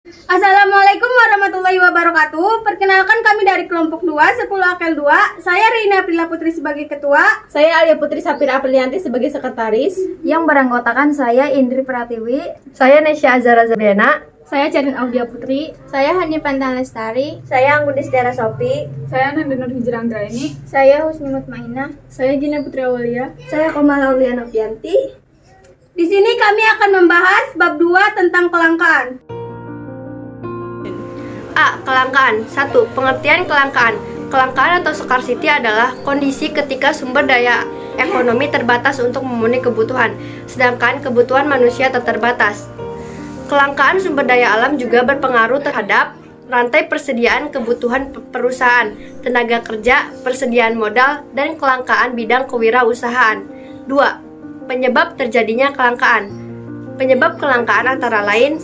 Assalamualaikum warahmatullahi wabarakatuh. Perkenalkan kami dari kelompok 2, 10 Akel 2. Saya Rina Aprila Putri sebagai ketua. Saya Alia Putri Sapira Aprilianti sebagai sekretaris. Yang beranggotakan saya Indri Pratiwi. Saya Nesya Azara Zabiana. Saya Carin Audia Putri. Saya Hani Pantan Lestari. Saya Anggudis Tiara Sofi. Saya Nanda Nur Hijrah Anggraini. Saya Husni Mutmainah. Saya Gina Putri Awalia. Saya Komal Auliana Pianti. Di sini kami akan membahas bab 2 tentang kelangkaan. A. Kelangkaan. 1. Pengertian kelangkaan. Kelangkaan atau scarcity adalah kondisi ketika sumber daya ekonomi terbatas untuk memenuhi kebutuhan, sedangkan kebutuhan manusia tak terbatas. Kelangkaan sumber daya alam juga berpengaruh terhadap rantai persediaan kebutuhan perusahaan, tenaga kerja, persediaan modal, dan kelangkaan bidang kewirausahaan. 2. Penyebab terjadinya kelangkaan. Penyebab kelangkaan antara lain: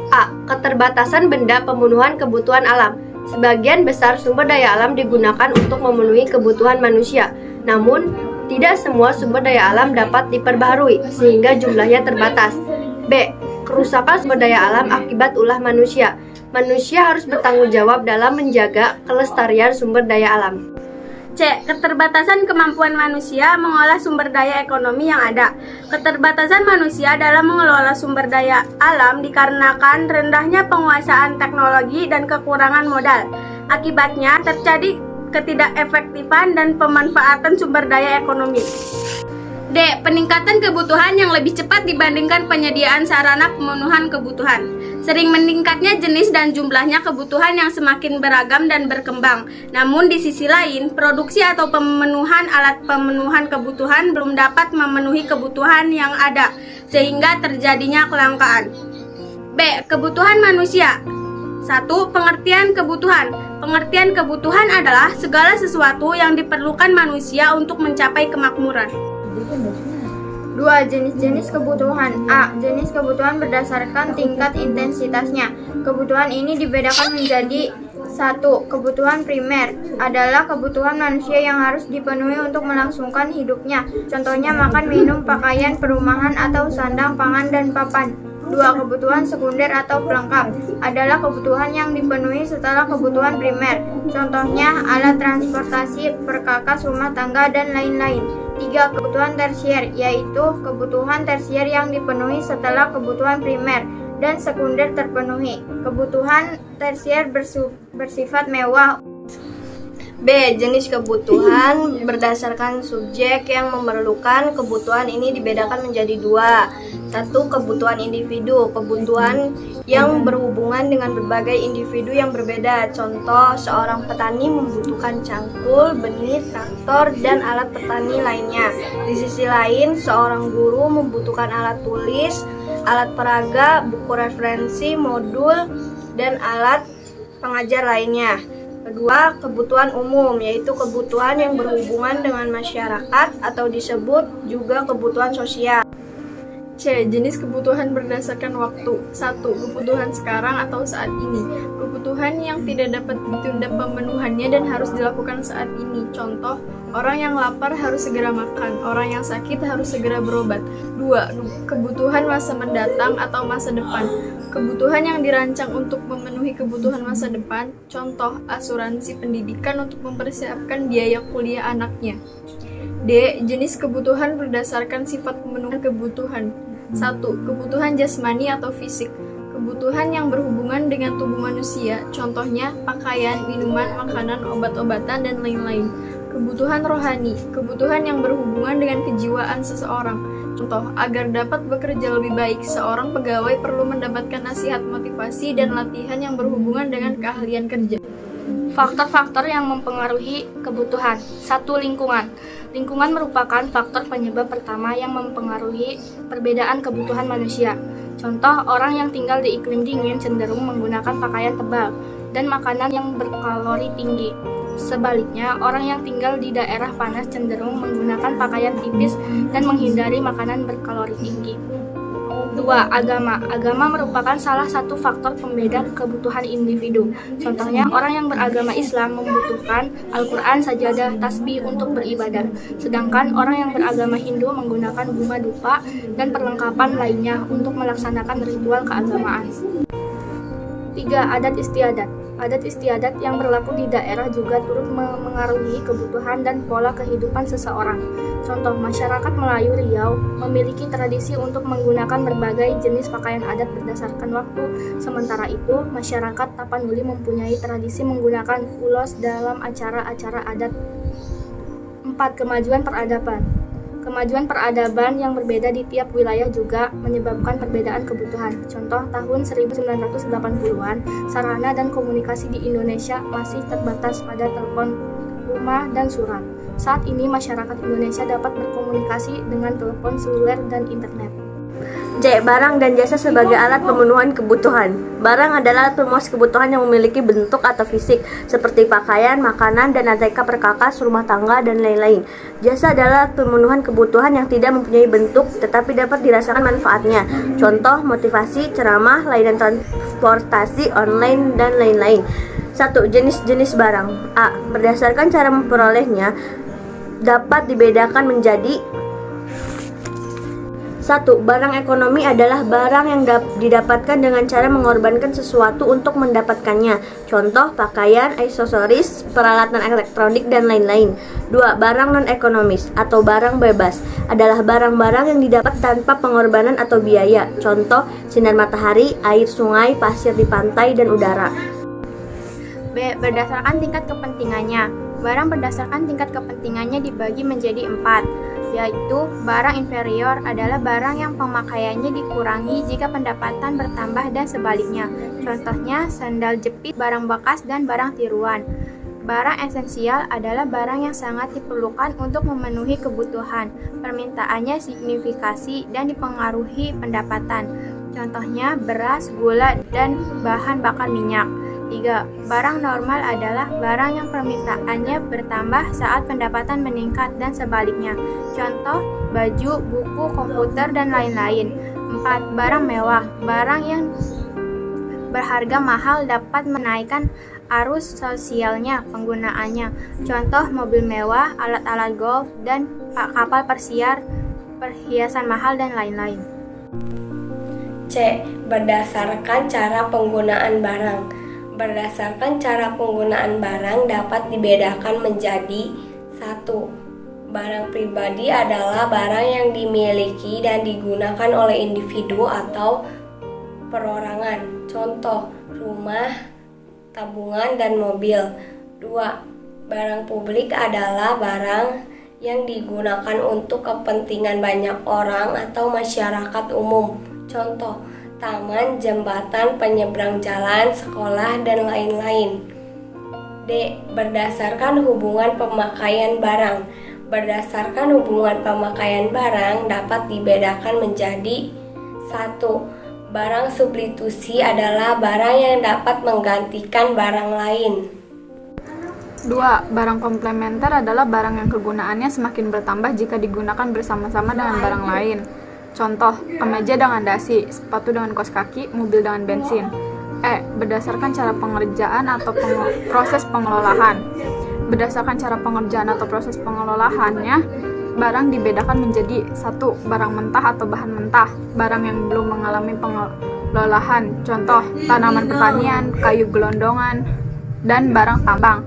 A. Keterbatasan benda pemenuhan kebutuhan alam. Sebagian besar sumber daya alam digunakan untuk memenuhi kebutuhan manusia. Namun, tidak semua sumber daya alam dapat diperbaharui, sehingga jumlahnya terbatas. B. Kerusakan sumber daya alam akibat ulah manusia. Manusia harus bertanggung jawab dalam menjaga kelestarian sumber daya alam. C. Keterbatasan kemampuan manusia mengolah sumber daya ekonomi yang ada. Keterbatasan manusia dalam mengelola sumber daya alam dikarenakan rendahnya penguasaan teknologi dan kekurangan modal. Akibatnya terjadi ketidakefektifan dan pemanfaatan sumber daya ekonomi. D. Peningkatan kebutuhan yang lebih cepat dibandingkan penyediaan sarana pemenuhan kebutuhan. Sering meningkatnya jenis dan jumlahnya kebutuhan yang semakin beragam dan berkembang. Namun di sisi lain, produksi atau pemenuhan alat pemenuhan kebutuhan belum dapat memenuhi kebutuhan yang ada, sehingga terjadinya kelangkaan. B. Kebutuhan manusia. 1. Pengertian kebutuhan. Pengertian kebutuhan adalah segala sesuatu yang diperlukan manusia untuk mencapai kemakmuran. 2. Jenis-jenis kebutuhan. A. Jenis kebutuhan berdasarkan tingkat intensitasnya. Kebutuhan ini dibedakan menjadi: 1. Kebutuhan primer adalah kebutuhan manusia yang harus dipenuhi untuk melangsungkan hidupnya. Contohnya makan, minum, pakaian, perumahan atau sandang, pangan, dan papan. 2. Kebutuhan sekunder atau pelengkap adalah kebutuhan yang dipenuhi setelah kebutuhan primer. Contohnya alat transportasi, perkakas, rumah tangga, dan lain-lain. 3. Kebutuhan tersier, yaitu kebutuhan tersier yang dipenuhi setelah kebutuhan primer dan sekunder terpenuhi. Kebutuhan tersier bersifat mewah. B. Jenis kebutuhan berdasarkan subjek yang memerlukan kebutuhan ini dibedakan menjadi 2. 1. Kebutuhan individu. Kebutuhan yang berhubungan dengan berbagai individu yang berbeda. Contoh, seorang petani membutuhkan cangkul, benih, traktor, dan alat petani lainnya. Di sisi lain, seorang guru membutuhkan alat tulis, alat peraga, buku referensi, modul, dan alat pengajar lainnya. Kedua, kebutuhan umum, yaitu kebutuhan yang berhubungan dengan masyarakat atau disebut juga kebutuhan sosial. C. Jenis kebutuhan berdasarkan waktu. 1. Kebutuhan sekarang atau saat ini. Kebutuhan yang tidak dapat ditunda pemenuhannya dan harus dilakukan saat ini. Contoh, orang yang lapar harus segera makan, orang yang sakit harus segera berobat. 2. Kebutuhan masa mendatang atau masa depan. Kebutuhan yang dirancang untuk memenuhi kebutuhan masa depan. Contoh, asuransi pendidikan untuk mempersiapkan biaya kuliah anaknya. D. Jenis kebutuhan berdasarkan sifat pemenuhan kebutuhan. 1. Kebutuhan jasmani atau fisik. Kebutuhan yang berhubungan dengan tubuh manusia, contohnya pakaian, minuman, makanan, obat-obatan, dan lain-lain. Kebutuhan rohani. Kebutuhan yang berhubungan dengan kejiwaan seseorang. Contoh, agar dapat bekerja lebih baik, seorang pegawai perlu mendapatkan nasihat motivasi dan latihan yang berhubungan dengan keahlian kerja. Faktor-faktor yang mempengaruhi kebutuhan. 1. Lingkungan. Lingkungan merupakan faktor penyebab pertama yang mempengaruhi perbedaan kebutuhan manusia. Contoh, orang yang tinggal di iklim dingin cenderung menggunakan pakaian tebal dan makanan yang berkalori tinggi. Sebaliknya, orang yang tinggal di daerah panas cenderung menggunakan pakaian tipis dan menghindari makanan berkalori tinggi. 2. Agama. Agama merupakan salah satu faktor pembeda kebutuhan individu. Contohnya, orang yang beragama Islam membutuhkan Al-Quran, sajadah, tasbih untuk beribadah. Sedangkan orang yang beragama Hindu menggunakan bunga dupa dan perlengkapan lainnya untuk melaksanakan ritual keagamaan. 3. Adat istiadat. Adat istiadat yang berlaku di daerah juga turut mengaruhi kebutuhan dan pola kehidupan seseorang. Contoh, masyarakat Melayu Riau memiliki tradisi untuk menggunakan berbagai jenis pakaian adat berdasarkan waktu. Sementara itu, masyarakat Tapanuli mempunyai tradisi menggunakan ulos dalam acara-acara adat. 4. Kemajuan peradaban. Kemajuan peradaban yang berbeda di tiap wilayah juga menyebabkan perbedaan kebutuhan. Contoh, tahun 1980-an, sarana dan komunikasi di Indonesia masih terbatas pada telepon rumah dan surat. Saat ini masyarakat Indonesia dapat berkomunikasi dengan telepon seluler dan internet. C. Barang dan jasa sebagai alat pemenuhan kebutuhan. Barang adalah alat pemenuhan kebutuhan yang memiliki bentuk atau fisik, seperti pakaian, makanan, dan aneka perkakas, rumah tangga, dan lain-lain. Jasa adalah alat pemenuhan kebutuhan yang tidak mempunyai bentuk, tetapi dapat dirasakan manfaatnya. Contoh, motivasi, ceramah, layanan transportasi online, dan lain-lain. 1. Jenis-jenis barang. A. Berdasarkan cara memperolehnya, dapat dibedakan menjadi 1. Barang ekonomi adalah barang yang didapatkan dengan cara mengorbankan sesuatu untuk mendapatkannya. Contoh, pakaian, aksesoris, peralatan elektronik, dan lain-lain. 2. Barang non-ekonomis atau barang bebas adalah barang-barang yang didapat tanpa pengorbanan atau biaya. Contoh, sinar matahari, air sungai, pasir di pantai, dan udara. B. Berdasarkan tingkat kepentingannya. Barang berdasarkan tingkat kepentingannya dibagi menjadi 4, yaitu barang inferior adalah barang yang pemakaiannya dikurangi jika pendapatan bertambah dan sebaliknya. Contohnya, sandal jepit, barang bekas, dan barang tiruan. Barang esensial adalah barang yang sangat diperlukan untuk memenuhi kebutuhan. Permintaannya signifikasi dan dipengaruhi pendapatan. Contohnya, beras, gula, dan bahan bakar minyak. 3. Barang normal adalah barang yang permintaannya bertambah saat pendapatan meningkat dan sebaliknya. Contoh, baju, buku, komputer, dan lain-lain. 4. Barang mewah. Barang yang berharga mahal dapat menaikkan arus sosialnya penggunaannya. Contoh, mobil mewah, alat-alat golf, dan kapal persiar, perhiasan mahal, dan lain-lain. C. Berdasarkan cara penggunaan barang. Berdasarkan cara penggunaan barang dapat dibedakan menjadi 1. Barang pribadi adalah barang yang dimiliki dan digunakan oleh individu atau perorangan. Contoh, rumah, tabungan, dan mobil. 2. Barang publik adalah barang yang digunakan untuk kepentingan banyak orang atau masyarakat umum. Contoh, taman, jembatan, penyeberang jalan, sekolah, dan lain-lain. D. Berdasarkan hubungan pemakaian barang. Berdasarkan hubungan pemakaian barang dapat dibedakan menjadi 1. Barang substitusi adalah barang yang dapat menggantikan barang lain. 2. Barang komplementer adalah barang yang kegunaannya semakin bertambah jika digunakan bersama-sama dengan barang lain. Contoh, kemeja dengan dasi, sepatu dengan kaos kaki, mobil dengan bensin. E. Berdasarkan cara pengerjaan atau proses pengelolaan. Berdasarkan cara pengerjaan atau proses pengelolaannya, barang dibedakan menjadi 1. Barang mentah atau bahan mentah, barang yang belum mengalami pengelolaan. Contoh, tanaman pertanian, kayu gelondongan, dan barang tambang.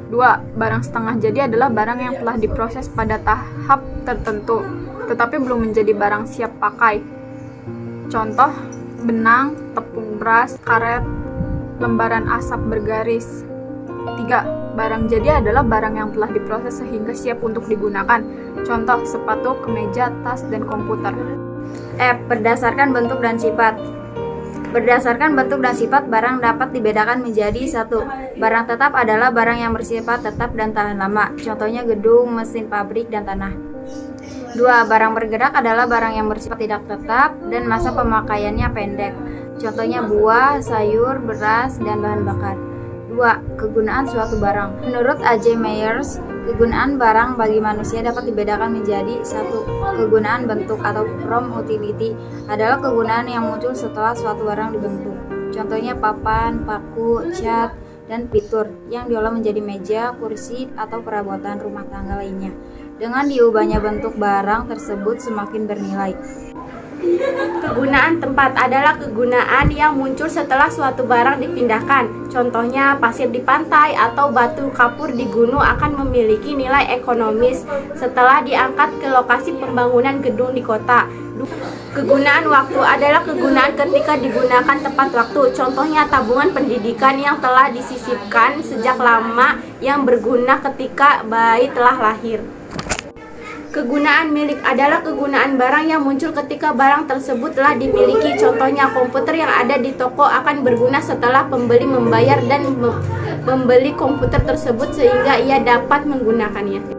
2. Barang setengah jadi adalah barang yang telah diproses pada tahap tertentu, tetapi belum menjadi barang siap pakai. Contoh, benang, tepung beras, karet, lembaran asap bergaris. 3. Barang jadi adalah barang yang telah diproses sehingga siap untuk digunakan. Contoh, sepatu, kemeja, tas, dan komputer. F. Berdasarkan bentuk dan sifat. Berdasarkan bentuk dan sifat, barang dapat dibedakan menjadi 1. Barang tetap adalah barang yang bersifat tetap dan tahan lama. Contohnya gedung, mesin pabrik, dan tanah. 2. Barang bergerak adalah barang yang bersifat tidak tetap dan masa pemakaiannya pendek. Contohnya buah, sayur, beras, dan bahan bakar. 2. Kegunaan suatu barang. Menurut A.J. Myers, kegunaan barang bagi manusia dapat dibedakan menjadi 1. Kegunaan bentuk atau from utility adalah kegunaan yang muncul setelah suatu barang dibentuk. Contohnya papan, paku, cat, dan fitur yang diolah menjadi meja, kursi, atau perabotan rumah tangga lainnya. Dengan diubahnya bentuk barang tersebut semakin bernilai. Kegunaan tempat adalah kegunaan yang muncul setelah suatu barang dipindahkan. Contohnya, pasir di pantai atau batu kapur di gunung akan memiliki nilai ekonomis setelah diangkat ke lokasi pembangunan gedung di kota. Kegunaan waktu adalah kegunaan ketika digunakan tepat waktu. Contohnya, tabungan pendidikan yang telah disisipkan sejak lama yang berguna ketika bayi telah lahir. Kegunaan milik adalah kegunaan barang yang muncul ketika barang tersebut telah dimiliki. Contohnya, komputer yang ada di toko akan berguna setelah pembeli membayar dan membeli komputer tersebut sehingga ia dapat menggunakannya.